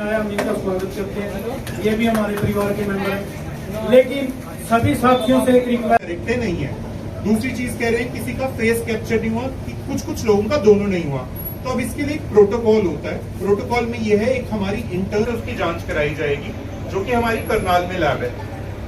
हम इनका स्वागत करते हैं, ये भी हमारे परिवार के मेंबर हैं, लेकिन सभी साथियों से एक रिक्वेस्ट दिखते नहीं है। दूसरी चीज कह रहे हैं किसी का फेस कैप्चर नहीं हुआ, कि कुछ लोगों का दोनों नहीं हुआ। तो अब इसके लिए एक प्रोटोकॉल होता है। प्रोटोकॉल में ये है, एक हमारी इंटर्न उसकी जांच कराई जाएगी जो कि हमारी करनाल में लैब है।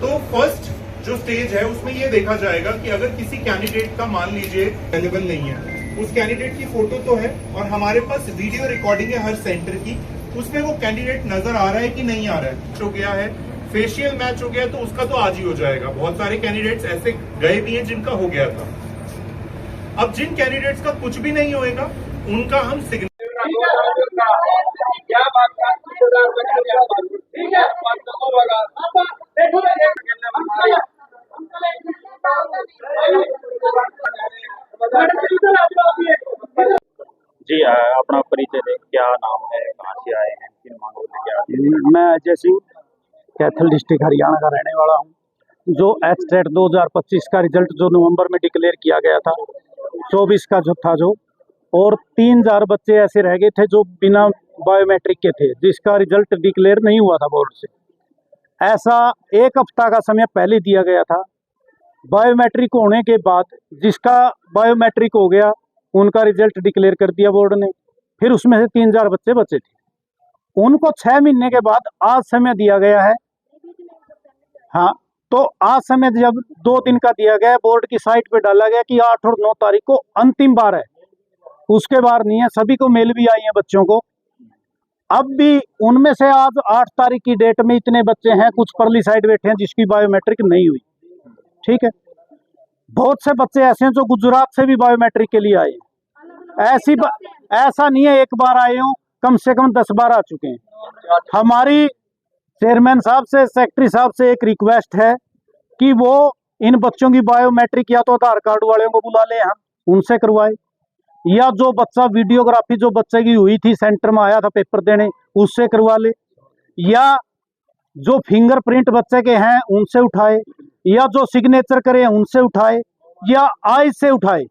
तो फर्स्ट जो स्टेज है उसमें ये देखा जाएगा कि अगर किसी कैंडिडेट का मान लीजिए अवेलेबल नहीं है, उस कैंडिडेट की फोटो तो है और हमारे पास वीडियो रिकॉर्डिंग है हर सेंटर की, उसमें वो कैंडिडेट नजर आ रहा है कि नहीं आ रहा है। हो गया है फेशियल मैच हो गया तो उसका तो आज ही हो जाएगा। बहुत सारे कैंडिडेट्स ऐसे गए भी हैं जिनका हो गया था। अब जिन कैंडिडेट्स का कुछ भी नहीं होएगा उनका हम सिग्नल जी अपना परिचय दें, क्या नाम है, कहाँ से आए हैं, किन मांगों में क्या है? मैं अजय सिंह कैथल डिस्ट्रिक्ट हरियाणा का रहने वाला हूं। जो एचटेट 2025 का रिजल्ट जो नवंबर में डिक्लेयर किया गया था, 24 का जो था और 3000 बच्चे ऐसे रह गए थे जो बिना बायोमेट्रिक के थे, जिसका रिजल्ट डिक्लेयर नहीं हुआ था बोर्ड से। ऐसा एक हफ्ता का समय पहले दिया गया था। बायोमेट्रिक होने के बाद जिसका बायोमेट्रिक हो गया उनका रिजल्ट डिक्लेयर कर दिया बोर्ड ने। फिर उसमें से 3000 बच्चे बचे थे। उनको 6 महीने के बाद आज समय दिया गया है। हाँ, तो आज समय जब 2 दिन का दिया गया, बोर्ड की साइट पे डाला गया कि 8 और 9 तारीख को अंतिम बार है, उसके बाद नहीं है। सभी को मेल भी आई है बच्चों को। अब भी उनमें से आज 8 तारीख की डेट में इतने बच्चे हैं, कुछ परली साइड बैठे हैं जिसकी बायोमेट्रिक नहीं हुई। ठीक है, बहुत से बच्चे ऐसे हैं जो गुजरात से भी बायोमेट्रिक के लिए आए। ऐसा नहीं है एक बार आए हों, कम से कम 10 बार आ चुके हैं। हमारी चेयरमैन साहब से, सेक्रेटरी साहब से एक रिक्वेस्ट है कि वो इन बच्चों की बायोमेट्रिक या तो आधार कार्ड वाले को बुला ले, हम उनसे करवाए, या जो बच्चा वीडियोग्राफी जो बच्चे की हुई थी सेंटर में आया था पेपर देने, उससे करवा ले, या जो फिंगरप्रिंट बच्चे के हैं उनसे उठाए, या जो सिग्नेचर करे उनसे उठाए, या आइज से उठाए।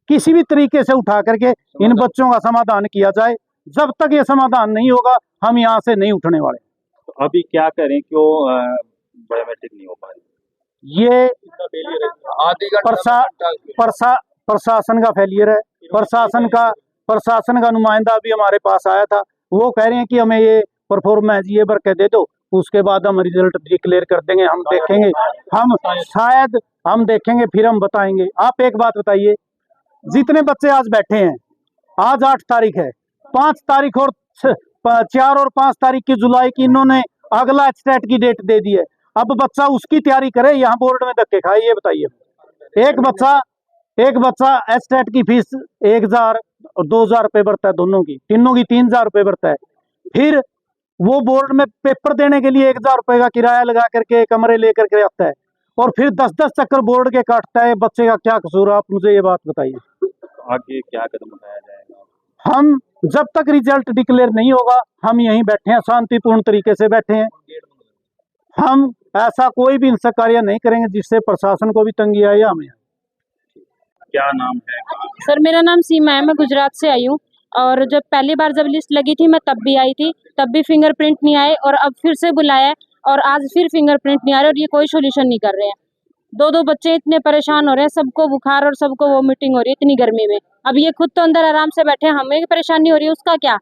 किसी भी तरीके से उठा करके इन बच्चों का समाधान किया जाए। जब तक ये समाधान नहीं होगा हम यहाँ से नहीं उठने वाले। तो अभी क्या करें, क्यों बायोमेट्रिक नहीं हो पा रही? ये प्रशासन का फेलियर है। प्रशासन का नुमाइंदा भी हमारे पास आया था। वो कह रहे हैं कि हमें ये परफॉर्मेंस ये भर के दे दो, उसके बाद हम रिजल्ट डिक्लेयर कर देंगे। हम देखेंगे, हम शायद हम देखेंगे, फिर हम बताएंगे। आप एक बात बताइए, जितने बच्चे आज बैठे हैं, आज 8 तारीख है, 5 तारीख और 4 और 5 तारीख की जुलाई की इन्होंने अगला एचटेट की डेट दे दी है। अब बच्चा उसकी तैयारी करे, यहाँ बोर्ड में धक्के खाए? ये बताइए। एक बच्चा एचटेट की फीस 1000 और 2000 रुपये भरता है, दोनों की, तीनों की 3000 रुपये भरता है। फिर वो बोर्ड में पेपर देने के लिए 1000 रुपये का किराया लगा करके कमरे लेकर के आता है, और फिर 10-10 चक्कर बोर्ड के काटता है। बच्चे का क्या कसूर? आप मुझे ये बात बताइए। आगे क्या कदम उठाया जाएगा? हम जब तक रिजल्ट डिक्लेयर नहीं होगा हम यहीं बैठे हैं, शांतिपूर्ण तरीके से बैठे हैं। हम ऐसा कोई भी हिंसक कार्य नहीं करेंगे जिससे प्रशासन को भी तंगी आए या हमें। क्या नाम है? सर मेरा नाम सीमा है, मैं गुजरात से आई हूँ। और जब पहली बार जब लिस्ट लगी थी मैं तब भी आई थी, तब भी फिंगरप्रिंट नहीं आए, और अब फिर से बुलाया और आज फिर फिंगरप्रिंट नहीं आ रहे, और ये कोई सोल्यूशन नहीं कर रहे हैं। 2 बच्चे इतने परेशान हो रहे हैं, सबको बुखार और सबको वोमिटिंग हो रही है इतनी गर्मी में। अब ये खुद तो अंदर आराम से बैठे हैं, हमें परेशानी हो रही है, उसका क्या?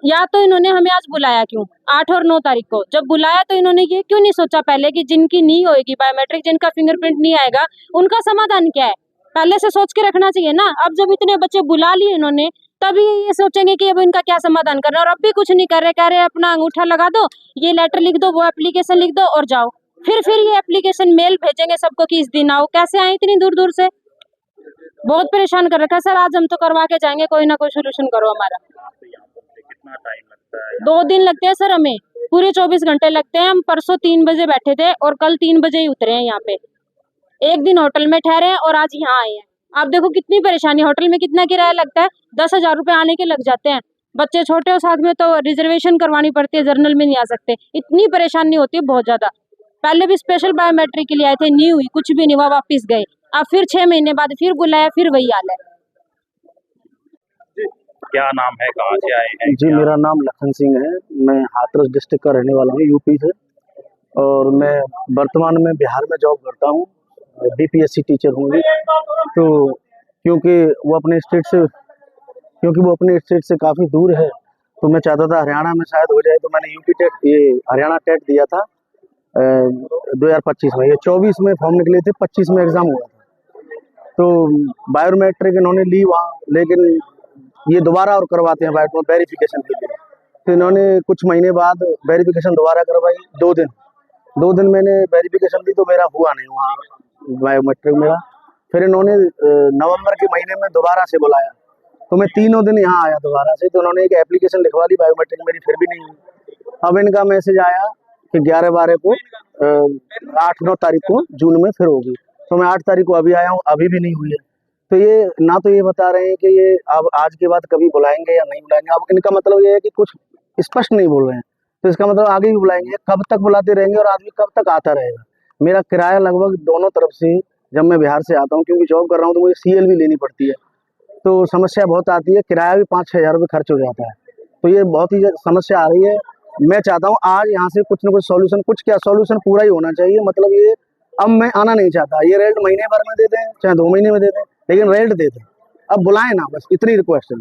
या तो इन्होंने हमें आज बुलाया क्यों 8 और 9 तारीख को? जब बुलाया तो इन्होंने ये क्यों नहीं सोचा पहले कि जिनकी नहीं होगी बायोमेट्रिक, जिनका फिंगरप्रिंट नहीं आएगा, उनका समाधान क्या है? पहले से सोच के रखना चाहिए ना। अब जब इतने बच्चे बुला लिए इन्होंने, तभी ये सोचेंगे कि अब इनका क्या समाधान करना, और अब भी कुछ नहीं कर रहे। कह रहे अपना अंगूठा लगा दो, ये लेटर लिख दो, वो एप्लीकेशन लिख दो और जाओ। फिर ये एप्लीकेशन मेल भेजेंगे सबको कि इस दिन आओ। कैसे आए इतनी दूर दूर से? बहुत परेशान कर रखा है सर। आज हम तो करवा के जाएंगे, कोई ना कोई सोल्यूशन करो हमारा। कितना टाइम लगता है? 2 दिन लगते हैं सर, हमें पूरे 24 घंटे लगते हैं। हम परसों 3 बजे बैठे थे और कल 3 बजे ही उतरे हैं यहाँ पे। एक दिन होटल में ठहरे हैं और आज यहाँ आए हैं। आप देखो कितनी परेशानी। होटल में कितना किराया लगता है? 10,000 रुपये आने के लग जाते हैं। बच्चे छोटे और साथ में तो रिजर्वेशन करवानी पड़ती है, जर्नल में नहीं आ सकते। इतनी परेशानी होती है बहुत ज़्यादा। पहले भी स्पेशल बायोमेट्रिक के लिए आए थे, नहीं हुई, कुछ भी नहीं हुआ, वापस गए। अब फिर 6 महीने बाद फिर बुलाया, फिर वही हाल है। क्या नाम है, कहाँ से आए हैं? जी, मेरा नाम लखन सिंह है। मैं हाथरस डिस्ट्रिक्ट का रहने वाला हूँ, यूपी से। और मैं वर्तमान में बिहार में जॉब करता हूँ, बीपीएससी टीचर हूँ। तो क्योंकि वो अपने स्टेट से काफ़ी दूर है, तो मैं चाहता था हरियाणा में शायद हो जाए, तो मैंने यूपी टेट, ये हरियाणा टेट दिया था 2025 में। ये 24 में फॉर्म निकले थे, 25 में एग्ज़ाम हुआ था। तो बायोमेट्रिक इन्होंने ली वहाँ, लेकिन ये दोबारा और करवाते हैं बायोमेट्रिक वेरिफिकेशन के लिए। तो इन्होंने कुछ महीने बाद वेरिफिकेशन दोबारा करवाई, 2 दिन मैंने वेरिफिकेशन दी, तो मेरा हुआ नहीं वहाँ बायोमेट्रिक मेरा। फिर इन्होंने नवंबर के महीने में दोबारा से बुलाया, तो मैं 3 दिन यहाँ आया दोबारा से। तो उन्होंने एक एप्लीकेशन लिखवा दी बायोमेट्रिक, मेरी फिर भी नहीं हुई। अब इनका मैसेज आया कि 11-12 को 8-9 तारीख को जून में फिर होगी। तो मैं 8 तारीख को अभी आया हूँ, अभी भी नहीं हुई है। तो ये ना तो ये बता रहे हैं कि ये अब आज के बाद कभी बुलाएंगे या नहीं बुलाएंगे। अब इनका मतलब ये है कि कुछ स्पष्ट नहीं बोल रहे हैं, तो इसका मतलब आगे भी बुलाएंगे। कब तक बुलाते रहेंगे और आदमी कब तक आता रहेगा। मेरा किराया लगभग दोनों तरफ से, जब मैं बिहार से आता हूँ, क्योंकि जॉब कर रहा हूँ, तो मुझे सीएल भी लेनी पड़ती है, तो समस्या बहुत आती है। किराया भी 5-6 हज़ार रुपये खर्च हो जाता है, तो ये बहुत ही समस्या आ रही है। मैं चाहता हूँ आज यहाँ से कुछ न कुछ सॉल्यूशन, कुछ क्या सॉल्यूशन पूरा ही होना चाहिए। मतलब ये अब मैं आना नहीं चाहता, ये रेट महीने भर में दे दें, चाहे 2 महीने में दे दें, लेकिन रेट दे दें। अब बुलाएं ना, बस इतनी रिक्वेस्ट है।